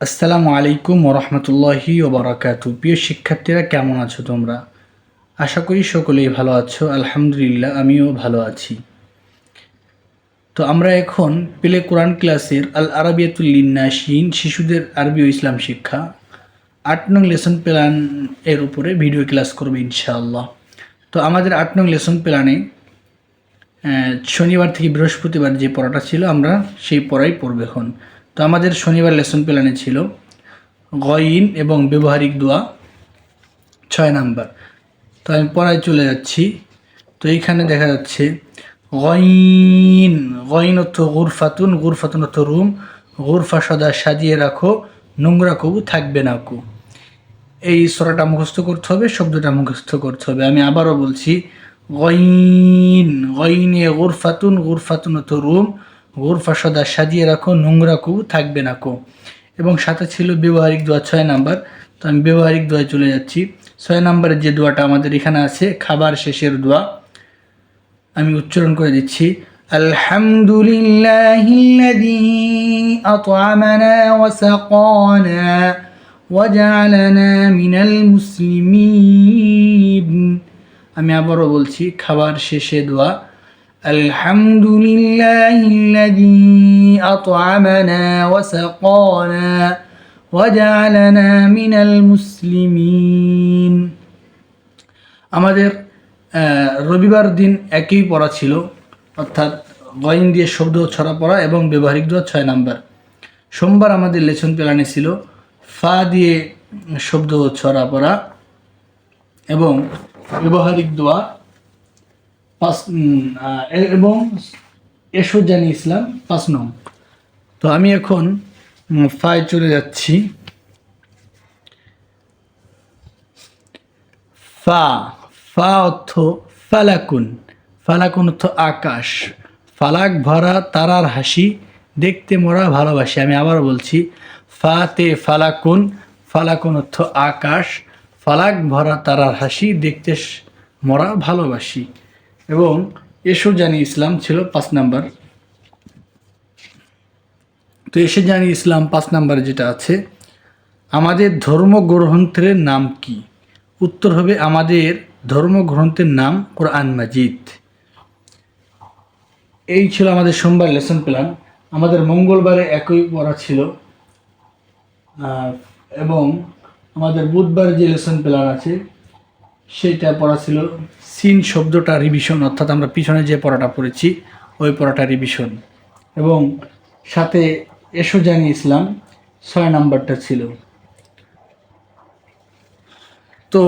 আসসালামু আলাইকুম ওরহমতুল্লাহি ওবরাকাতু। প্রিয় শিক্ষার্থীরা, কেমন আছো তোমরা? আশা করি সকলেই ভালো আছো। আলহামদুলিল্লাহ, আমিও ভালো আছি। তো আমরা এখন প্লে কোরআন ক্লাসের আল আরাবিয়াতুল লিন্নাসিন, শিশুদের আরবি ও ইসলাম শিক্ষা 8 নং লেসন প্ল্যান এর উপরে ভিডিও ক্লাস করবো ইনশাআল্লাহ। তো আমাদের 8 নং লেসন প্ল্যানে শনিবার থেকে বৃহস্পতিবার যে পড়াটা ছিল আমরা সেই পড়াই পড়ব এখন। তো আমাদের শনিবার লেসন প্ল্যানে ছিল গয়িন এবং ব্যবহারিক দোয়া 6 নাম্বার। তো আমি পড়ায় চলে যাচ্ছি। তো এইখানে দেখা যাচ্ছে গয়িন, গয়িন অর্থ গুরফাতুন, গুরফাতুন অর্থ রুম, গুরফা সদা সাজিয়ে রাখো, নোংরা কবু থাকবে না কু। এই সূরাটা মুখস্থ করতে হবে, শব্দটা মুখস্থ করতে হবে। আমি আবারও বলছি, গয়িন, গয়িনে গুরফাতুন, গুরফাতুন অর্থ রুম, গুরফা সদা সাজিয়ে রাখো, নোংরা কবু থাকবে না কো। এবং সাথে ছিল ব্যবহারিক দোয়া 6 নাম্বার। তো আমি ব্যবহারিক দোয়ায় চলে যাচ্ছি। 6 নাম্বারের যে দোয়াটা আমাদের এখানে আছে, খাবার শেষের দোয়া, আমি উচ্চারণ করে দিচ্ছি। আলহামদুলিল্লাহিল্লাযী আত'আমানা ওয়া সাকানা ওয়া জা'আলানা মিনাল মুসলিমিন। আমি আবারও বলছি, খাবার শেষে দোয়া, আলহামদুলিল্লাহিল্লাযী আত'আমানা ওয়া সাকানা ওয়া জা'আলানা মিনাল মুসলিমিন। আমাদের রবিবার দিন একই পড়া ছিল, অর্থাৎ গয়িন দিয়ে শব্দ ছড়া পড়া এবং ব্যবহারিক দোয়া 6 নাম্বার। সোমবার আমাদের লেসন প্ল্যানে ছিল ফা দিয়ে শব্দ ছড়া পড়া এবং ব্যবহারিক দোয়া 5 এবং এসো জানি ইসলাম 5 নং। তো আমি এখন ফায় চলে যাচ্ছি। ফা, ফা অর্থ ফালাকুন, ফালাকুন অর্থ আকাশ, ফালাক ভরা তারার হাসি, দেখতে মোরা ভালোবাসি। আমি আবার বলছি, ফাতে ফালাকুন, ফালাকুন অর্থ আকাশ, ফালাক ভরা তারার হাসি, দেখতে মোরা ভালোবাসি। এবং এসো জানি ইসলাম ছিল 5 নাম্বার। তো এসে জানি ইসলাম 5 নাম্বার যেটা আছে, আমাদের ধর্মগ্রন্থের নাম কি? উত্তর হবে, আমাদের ধর্মগ্রন্থের নাম কোরআন মাজিদ। এই ছিল আমাদের সোমবার লেসন প্ল্যান। আমাদের মঙ্গলবারে একই পড়া ছিল এবং আমাদের বুধবার যে লেসন প্ল্যান আছে সেইটা পড়া ছিল সিন শব্দটা রিভিশন, অর্থাৎ আমরা পিছনে যে পড়াটা পড়েছি ওই পড়াটা রিভিশন। এবং সাথে এসো জানি ইসলাম 6 নাম্বারটা ছিল। তো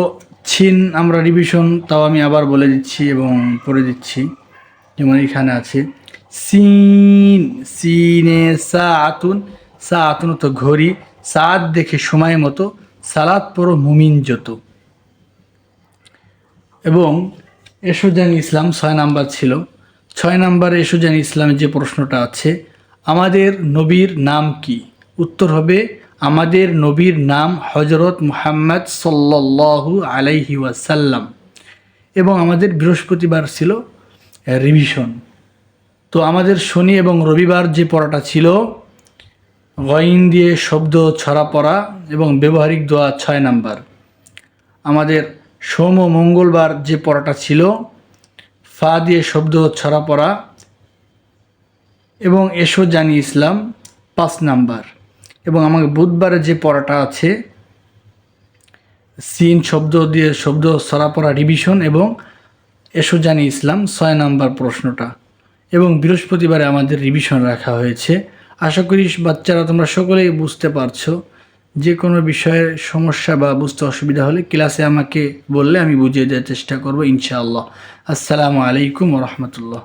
ছিন আমরা রিভিশন, তাও আমি আবার বলে দিচ্ছি এবং পড়ে দিচ্ছি। যেমন এখানে আছে সিন, সিনে সা আতুন, সা আতুন তো ঘড়ি, সাত দেখে সময় মতো, সালাত পড়ো মুমিন যত। এবং এসো জানি ইসলাম 6 নাম্বার ছিল। 6 নাম্বারে এসো জানি ইসলামের যে প্রশ্নটা আছে, আমাদের নবীর নাম কি? উত্তর হবে, আমাদের নবীর নাম হজরত মুহাম্মদ সাল্লাল্লাহু আলাইহি ওয়াসাল্লাম। এবং আমাদের বৃহস্পতিবার ছিল রিভিশন। তো আমাদের শনি এবং রবিবার যে পড়াটা ছিল গয়িন দিয়ে শব্দ ছড়া পড়া এবং ব্যবহারিক দোয়া 6 নাম্বার। আমাদের সোম ও মঙ্গলবার যে পড়াটা ছিল ফা দিয়ে শব্দ ছড়া পড়া এবং এসো জানি ইসলাম 5 নাম্বার। এবং আমাকে বুধবারে যে পড়াটা আছে সিন শব্দ দিয়ে শব্দ ছড়া পড়া রিভিশন এবং এসো জানি ইসলাম 6 নাম্বার প্রশ্নটা। এবং বৃহস্পতিবারে আমাদের রিভিশন রাখা হয়েছে। আশা করি বাচ্চারা তোমরা সকলেই বুঝতে পারছো। যে কোনো বিষয়ের সমস্যা বা বুঝতে অসুবিধা হলে ক্লাসে আমাকে বললে আমি বুঝিয়ে দেওয়ার চেষ্টা করব ইনশাআল্লাহ। আসসালামু আলাইকুম ওয়া রাহমাতুল্লাহ।